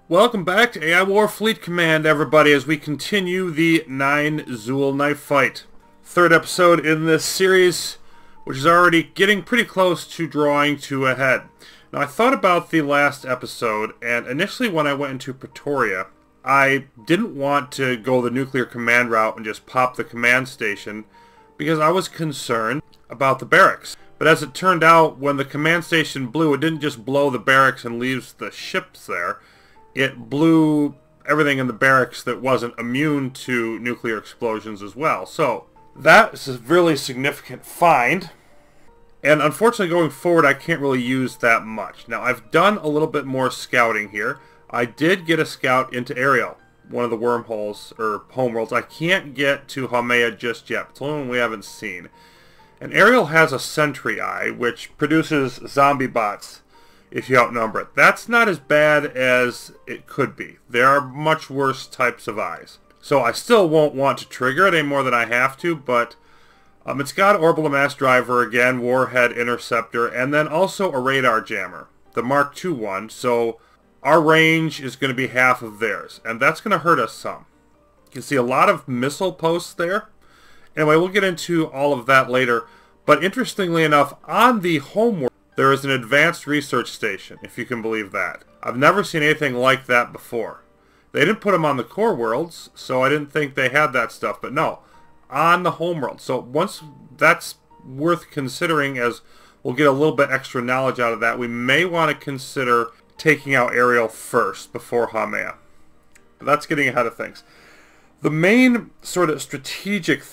Welcome back to AI War Fleet Command, everybody, as we continue the Neinzul knife fight. Third episode in this series, which is already getting pretty close to drawing to a head. Now, I thought about the last episode, and initially when I went into Pretoria, I didn't want to go the nuclear command route and just pop the command station, because I was concerned about the barracks. But as it turned out, when the command station blew, it didn't just blow the barracks and leaves the ships there. It blew everything in the barracks that wasn't immune to nuclear explosions as well. So that is a really significant find. And unfortunately going forward, I can't really use that much. Now, I've done a little bit more scouting here. I did get a scout into Ariel, one of the wormholes, or homeworlds. I can't get to Haumea just yet. It's the only one we haven't seen. And Ariel has a sentry eye, which produces zombie bots if you outnumber it. That's not as bad as it could be. There are much worse types of eyes. So I still won't want to trigger it any more than I have to, but it's got orbital mass driver again, warhead interceptor, and then also a radar jammer, the Mark II one, so our range is going to be half of theirs, and that's going to hurt us some. You can see a lot of missile posts there. Anyway, we'll get into all of that later, but interestingly enough, on the homeworld, there is an advanced research station, if you can believe that. I've never seen anything like that before. They didn't put them on the core worlds, so I didn't think they had that stuff. But no, on the homeworld. So once that's worth considering, as we'll get a little bit extra knowledge out of that, we may want to consider taking out Ariel first before Haumea. But that's getting ahead of things. The main sort of strategic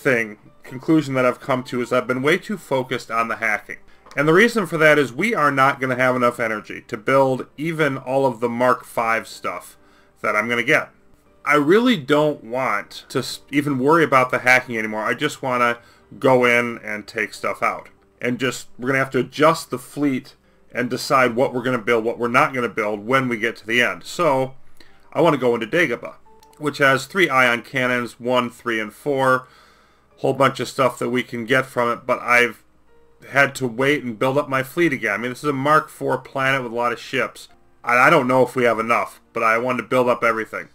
conclusion that I've come to is I've been way too focused on the hacking. And the reason for that is we are not going to have enough energy to build even all of the Mark V stuff that I'm going to get. I really don't want to even worry about the hacking anymore. I just want to go in and take stuff out. And we're going to have to adjust the fleet and decide what we're going to build, what we're not going to build when we get to the end. So I want to go into Dagobah, which has 3 ion cannons, 1, 3, and 4. Whole bunch of stuff that we can get from it, but I've had to wait and build up my fleet again. I mean, this is a Mark IV planet with a lot of ships. I don't know if we have enough, but I wanted to build up everything.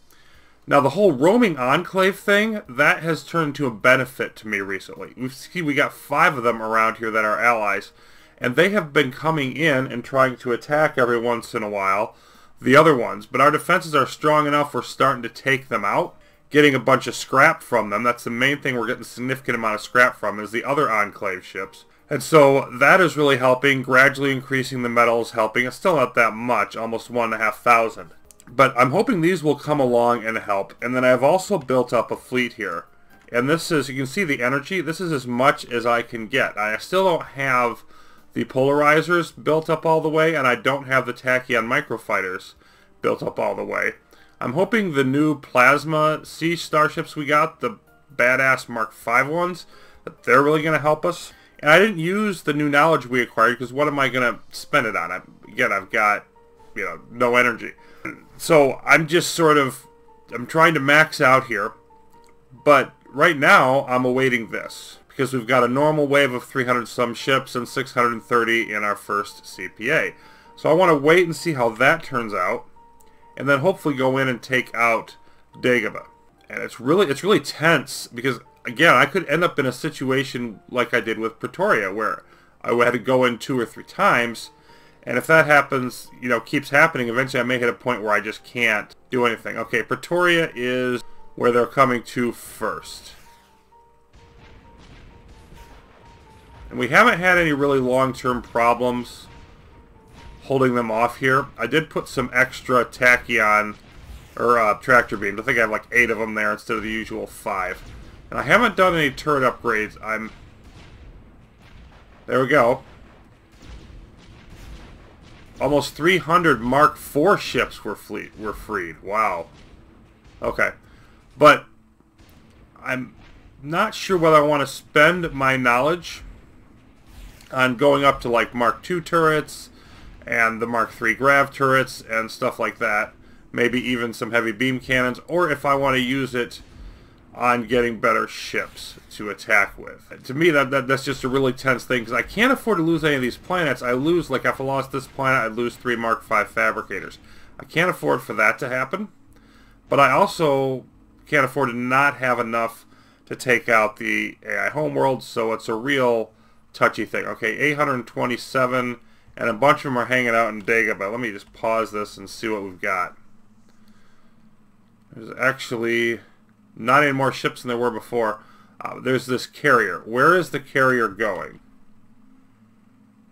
Now, the whole roaming enclave thing, that has turned into a benefit to me recently. We got 5 of them around here that are allies, and they have been coming in and trying to attack every once in a while, the other ones. But our defenses are strong enough, we're starting to take them out, getting a bunch of scrap from them. That's the main thing we're getting a significant amount of scrap from, is the other enclave ships. And so that is really helping, gradually increasing the metal is helping. It's still not that much, almost 1,500. But I'm hoping these will come along and help. And then I've also built up a fleet here. And this is, you can see the energy, this is as much as I can get. I still don't have the polarizers built up all the way, and I don't have the tachyon microfighters built up all the way. I'm hoping the new plasma siege starships we got, the badass Mark V ones, that they're really going to help us. And I didn't use the new knowledge we acquired, because what am I going to spend it on? Again, I've got, no energy. So I'm just I'm trying to max out here. But right now, I'm awaiting this, because we've got a normal wave of 300 some ships and 630 in our first CPA. So I want to wait and see how that turns out, and then hopefully go in and take out Dagobah. And it's really tense, because again, I could end up in a situation like I did with Pretoria, where I had to go in 2 or 3 times, and if that happens, keeps happening, eventually I may hit a point where I just can't do anything. Okay, Pretoria is where they're coming to first. And we haven't had any really long-term problems holding them off here. I did put some extra tachyon, or tractor beams. I think I have like 8 of them there instead of the usual 5. And I haven't done any turret upgrades. There we go. Almost 300 Mark IV ships were freed. Wow. Okay. But I'm not sure whether I want to spend my knowledge on going up to like Mark II turrets and the Mark III grav turrets and stuff like that. Maybe even some heavy beam cannons, or if I want to use it on getting better ships to attack with. To me, that's just a really tense thing, because I can't afford to lose any of these planets. I lose, like if I lost this planet, I'd lose 3 Mark V fabricators. I can't afford for that to happen, but I also can't afford to not have enough to take out the AI homeworld, so it's a real touchy thing. Okay, 827, and a bunch of them are hanging out in Dagobah. Let me just pause this and see what we've got. There's actually not any more ships than there were before. There's this carrier. Where is the carrier going?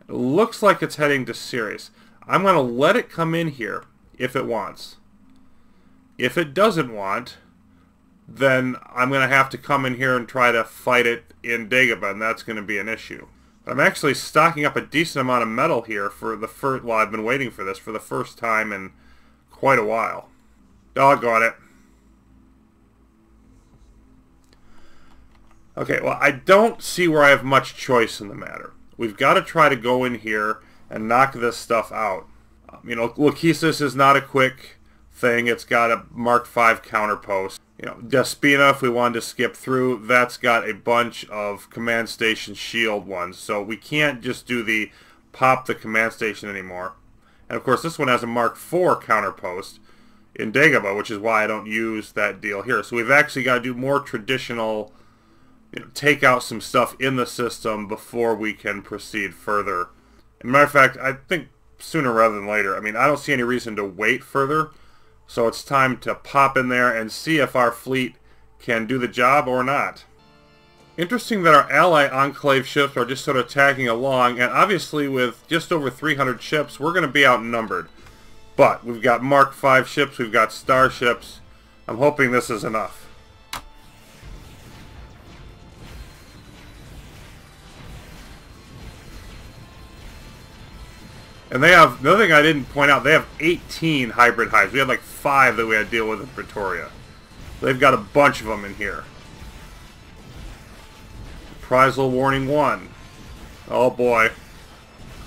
It looks like it's heading to Sirius. I'm going to let it come in here if it wants. If it doesn't want, then I'm going to have to come in here and try to fight it in Dagobah, and that's going to be an issue. But I'm actually stocking up a decent amount of metal here for the first... Well, I've been waiting for this for the first time in quite a while. Doggone it. Okay, well, I don't see where I have much choice in the matter. We've got to try to go in here and knock this stuff out. You know, Lachesis is not a quick thing. It's got a Mark V counterpost. You know, Despina, if we wanted to skip through, that's got a bunch of command station shield ones. So we can't just do the pop the command station anymore. And of course, this one has a Mark IV counterpost in Dagobah, which is why I don't use that deal here. So we've actually got to do more traditional... You know, take out some stuff in the system before we can proceed further. As a matter of fact, I think sooner rather than later. I mean, I don't see any reason to wait further. So it's time to pop in there and see if our fleet can do the job or not. Interesting that our ally enclave ships are just sort of tagging along. And obviously with just over 300 ships, we're going to be outnumbered. But we've got Mark V ships, we've got starships. I'm hoping this is enough. And they have, the other thing I didn't point out, they have 18 hybrid hives. We had like 5 that we had to deal with in Pretoria. They've got a bunch of them in here. Reprisal warning 1. Oh boy.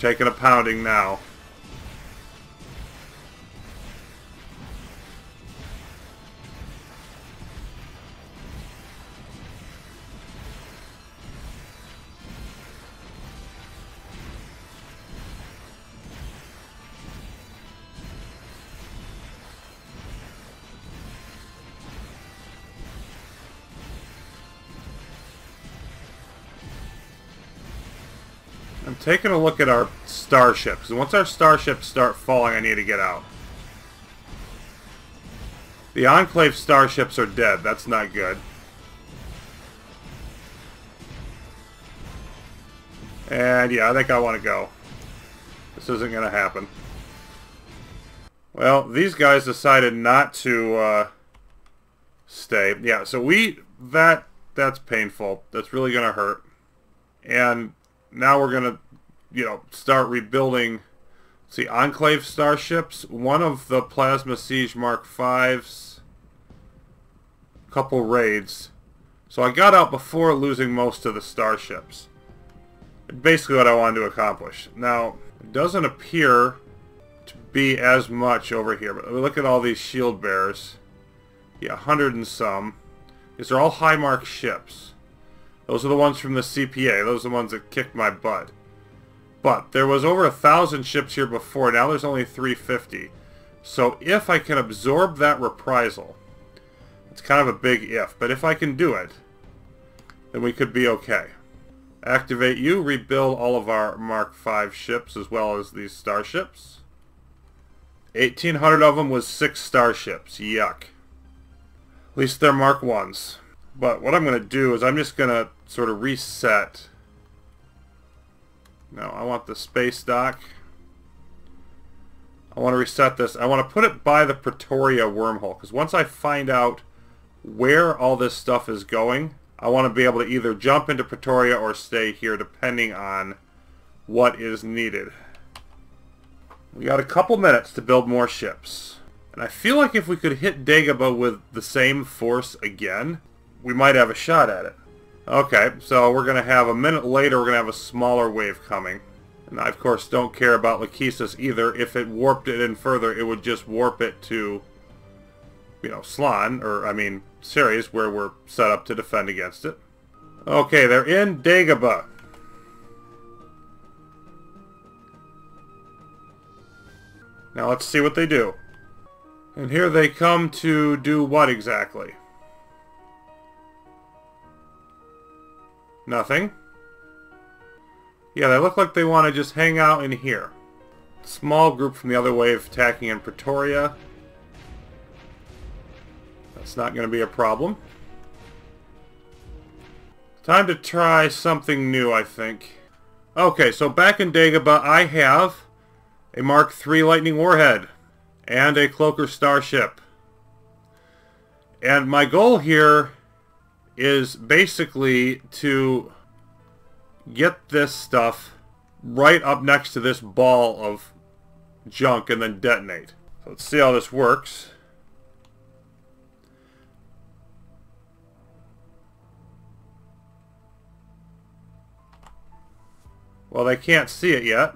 Taking a pounding now. I'm taking a look at our starships. And once our starships start falling, I need to get out. The Enclave starships are dead. That's not good. And yeah, I think I want to go. This isn't going to happen. Well, these guys decided not to stay. Yeah, so that's painful. That's really going to hurt. And now we're going to, you know, start rebuilding. See, Enclave starships. One of the Plasma Siege Mark V's. A couple raids. So I got out before losing most of the starships. Basically what I wanted to accomplish. Now, it doesn't appear to be as much over here. But look at all these shield bearers. Yeah, 100 and some. These are all high mark ships. Those are the ones from the CPA. Those are the ones that kicked my butt. But there was over 1,000 ships here before. Now there's only 350. So if I can absorb that reprisal, it's kind of a big if. But if I can do it, then we could be okay. Activate you. Rebuild all of our Mark V ships as well as these starships. 1,800 of them was 6 starships. Yuck. At least they're Mark 1s. But what I'm going to do is I'm just going to sort of reset. No, I want the space dock. I want to reset this. I want to put it by the Pretoria wormhole. Because once I find out where all this stuff is going, I want to be able to either jump into Pretoria or stay here depending on what is needed. We got a couple minutes to build more ships. And I feel like if we could hit Dagobah with the same force again, we might have a shot at it. Okay, so we're going to have a minute later, we're going to have a smaller wave coming. And I, of course, don't care about Lachesis either. If it warped it in further, it would just warp it to, you know, Slan, or, I mean, Sirius, where we're set up to defend against it. Okay, they're in Dagobah. Now let's see what they do. And here they come to do what exactly? Nothing. Yeah, they look like they want to just hang out in here. Small group from the other wave attacking in Pretoria. That's not going to be a problem. Time to try something new, I think. Okay, so back in Dagobah, I have a Mark III Lightning Warhead and a Cloaker Starship. And my goal here is basically to get this stuff right up next to this ball of junk and then detonate. So let's see how this works. Well, they can't see it yet.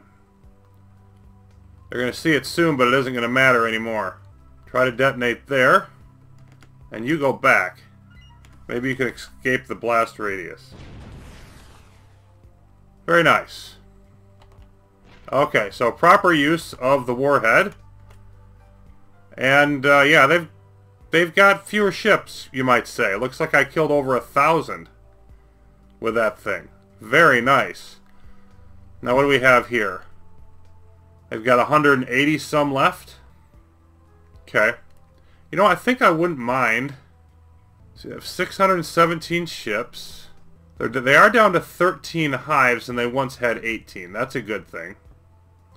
They're going to see it soon, but it isn't going to matter anymore. Try to detonate there. And you go back. Maybe you can escape the blast radius. Very nice. Okay, so proper use of the warhead. And, yeah, they've got fewer ships, you might say. It looks like I killed over 1,000 with that thing. Very nice. Now what do we have here? They've got 180 some left. Okay. You know, I think I wouldn't mind. So they have 617 ships. They are down to 13 hives, and they once had 18. That's a good thing.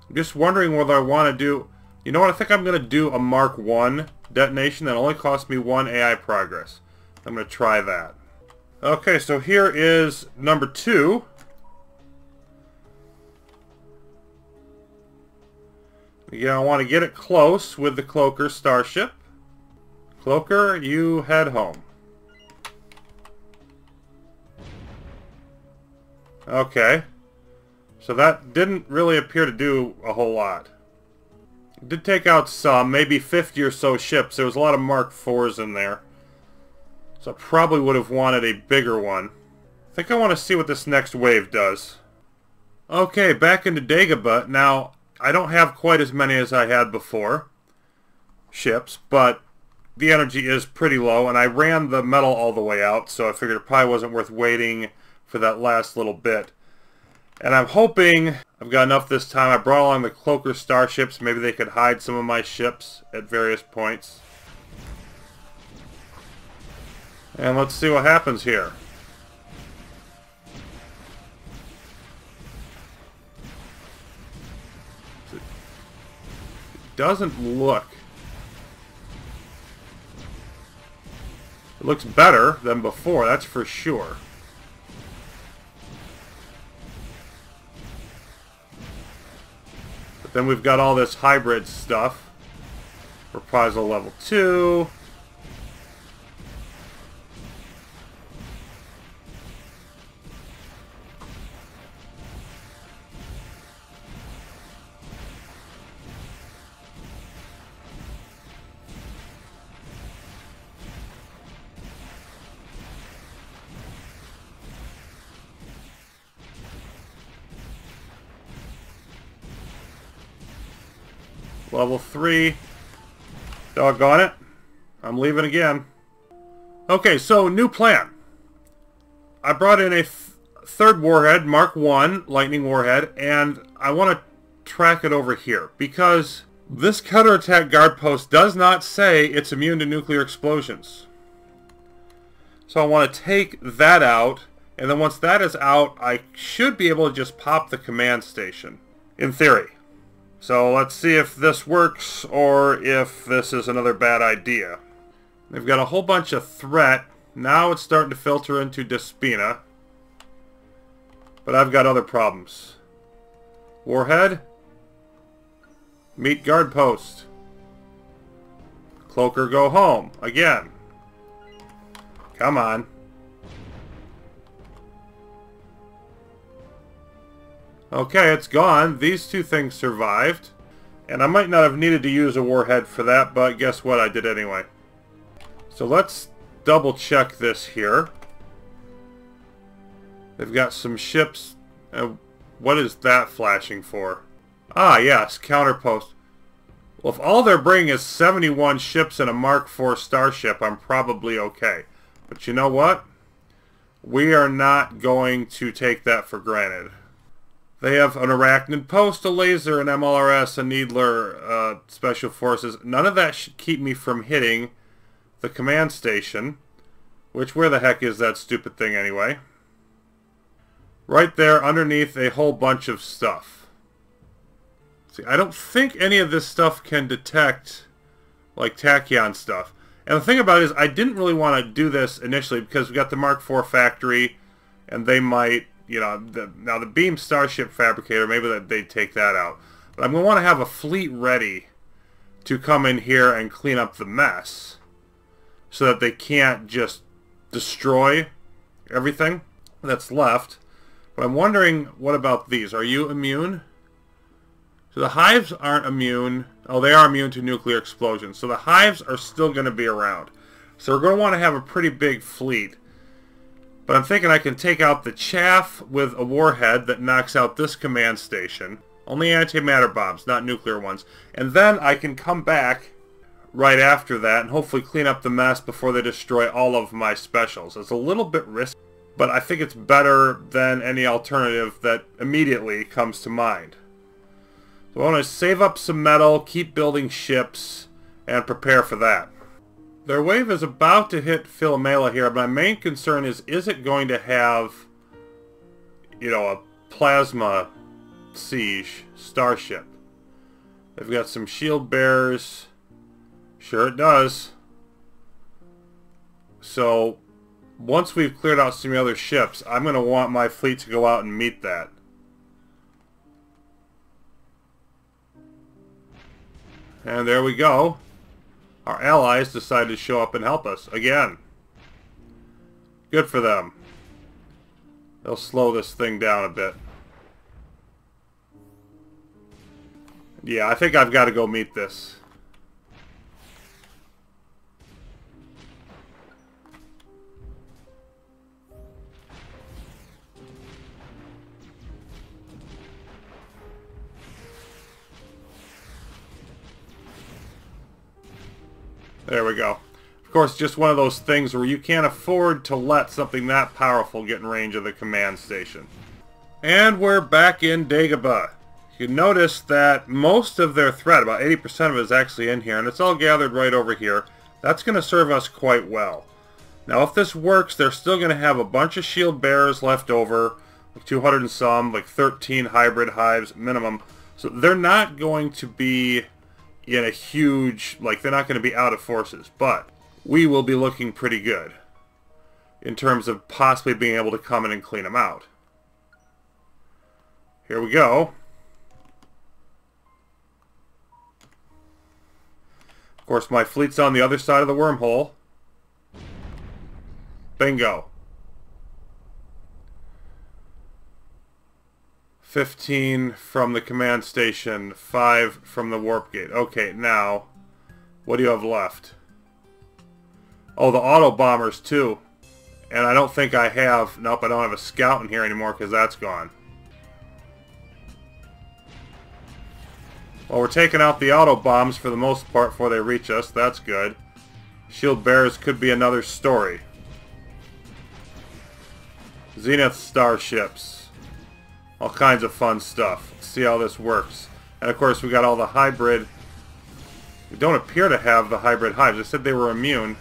I'm just wondering whether I want to do... You know what? I think I'm going to do a Mark I detonation that only costs me 1 AI progress. I'm going to try that. Okay, so here is number 2. Again, I want to get it close with the Cloaker Starship. Cloaker, you head home. Okay. So that didn't really appear to do a whole lot. It did take out some, maybe 50 or so ships. There was a lot of Mark IVs in there. So I probably would have wanted a bigger one. I think I want to see what this next wave does. Okay, back into Dagobah. Now, I don't have quite as many as I had before. Ships, but the energy is pretty low, and I ran the metal all the way out, so I figured it probably wasn't worth waiting for that last little bit. And I'm hoping I've got enough this time. I brought along the Cloaker Starships. Maybe they could hide some of my ships at various points. And let's see what happens here. It doesn't look... It looks better than before, that's for sure. But then we've got all this hybrid stuff. Reprisal level 2. Level 3. Doggone it. I'm leaving again. Okay, so new plan. I brought in a third warhead, Mark I, Lightning Warhead, and I want to track it over here because this counterattack guard post does not say it's immune to nuclear explosions. So I want to take that out, and then once that is out, I should be able to just pop the command station, in theory. So let's see if this works or if this is another bad idea. They've got a whole bunch of threat. Now it's starting to filter into Despina. But I've got other problems. Warhead. Meet guard post. Cloaker, go home. Again. Come on. Okay, it's gone. These two things survived. And I might not have needed to use a warhead for that, but guess what? I did anyway. So let's double check this here. They've got some ships. What is that flashing for? Ah, yes, counterpost. Well, if all they're bringing is 71 ships and a Mark IV starship, I'm probably okay. But you know what? We are not going to take that for granted. They have an arachnid post, a laser, an MLRS, a needler, special forces. None of that should keep me from hitting the command station. Which, where the heck is that stupid thing anyway? Right there, underneath a whole bunch of stuff. See, I don't think any of this stuff can detect, like, tachyon stuff. And the thing about it is, I didn't really want to do this initially because we got the Mark IV factory, and they might, you know, now the beam starship fabricator, maybe they'd take that out. But I'm going to want to have a fleet ready to come in here and clean up the mess so that they can't just destroy everything that's left. But I'm wondering, what about these? Are you immune? So the Hives aren't immune. Oh, they are immune to nuclear explosions. So the Hives are still going to be around. So we're going to want to have a pretty big fleet. But I'm thinking I can take out the chaff with a warhead that knocks out this command station. Only antimatter bombs, not nuclear ones. And then I can come back right after that and hopefully clean up the mess before they destroy all of my specials. It's a little bit risky, but I think it's better than any alternative that immediately comes to mind. So I want to save up some metal, keep building ships, and prepare for that. Their wave is about to hit Philomela here. My main concern is it going to have, you know, a plasma siege starship? They've got some shield bearers. Sure it does. So, once we've cleared out some other ships, I'm going to want my fleet to go out and meet that. And there we go. Our allies decided to show up and help us again. Good for them. They'll slow this thing down a bit. Yeah, I think I've got to go meet this. There we go. Of course, just one of those things where you can't afford to let something that powerful get in range of the command station. And we're back in Dagobah. You notice that most of their threat, about 80% of it, is actually in here, and it's all gathered right over here. That's going to serve us quite well. Now, if this works, they're still going to have a bunch of shield bearers left over, like 200 and some, like 13 hybrid hives minimum. So they're not going to be in a huge, like, they're not going to be out of forces, but we will be looking pretty good in terms of possibly being able to come in and clean them out. Here we go. Of course, my fleet's on the other side of the wormhole. Bingo. 15 from the command station, 5 from the warp gate. Okay, now, what do you have left? Oh, the auto bombers too. And I don't think I have, nope, I don't have a scout in here anymore because that's gone. Well, we're taking out the auto bombs for the most part before they reach us. That's good. Shield bearers could be another story. Zenith starships. All kinds of fun stuff. Let's see how this works. And of course we got all the hybrid. We don't appear to have the hybrid hives. I said they were immune.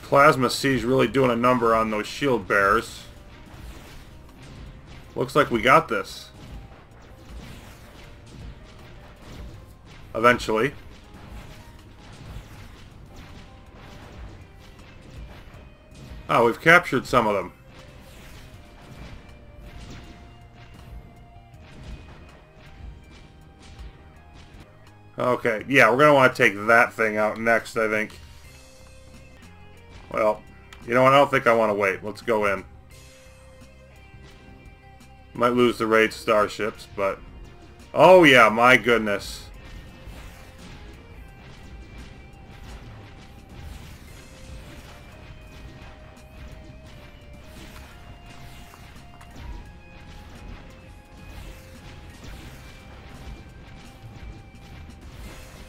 Plasma siege really doing a number on those shield bearers. Looks like we got this. Eventually. Oh, we've captured some of them. Okay, yeah, we're going to want to take that thing out next, I think. Well, you know what? I don't think I want to wait. Let's go in. Might lose the raid starships, but... Oh yeah, my goodness.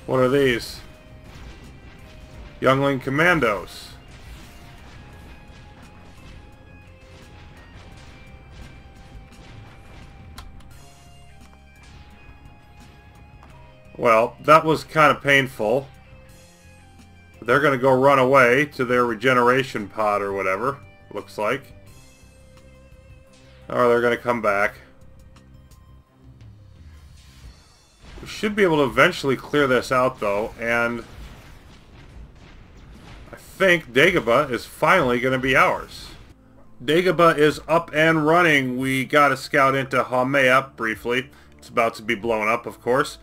What are these? Youngling Commandos. Well, that was kind of painful. They're going to go run away to their regeneration pod or whatever, looks like. Or they're going to come back. We should be able to eventually clear this out, though, and I think Dagobah is finally going to be ours. Dagobah is up and running. We got a scout into Haumea briefly. It's about to be blown up, of course.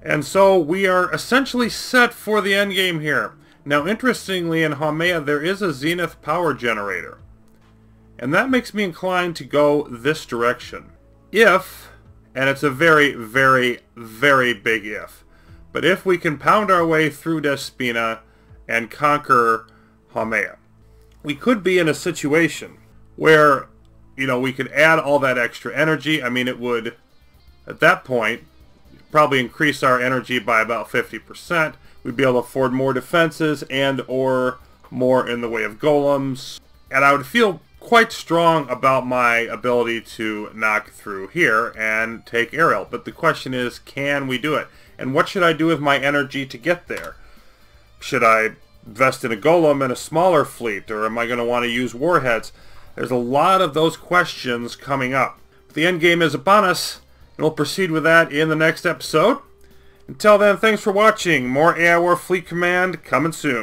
And so we are essentially set for the endgame here. Now, interestingly, in Haumea, there is a zenith power generator. And that makes me inclined to go this direction. If, and it's a very, very, very big if, but if we can pound our way through Despina and conquer Haumea, we could be in a situation where, you know, we could add all that extra energy. I mean, it would, at that point, probably increase our energy by about 50%. We'd be able to afford more defenses and or more in the way of golems. And I would feel quite strong about my ability to knock through here and take Ariel. But the question is, can we do it? And what should I do with my energy to get there? Should I invest in a golem and a smaller fleet? Or am I going to want to use warheads? There's a lot of those questions coming up. But the endgame is upon us. And we'll proceed with that in the next episode. Until then, thanks for watching. More AI War Fleet Command coming soon.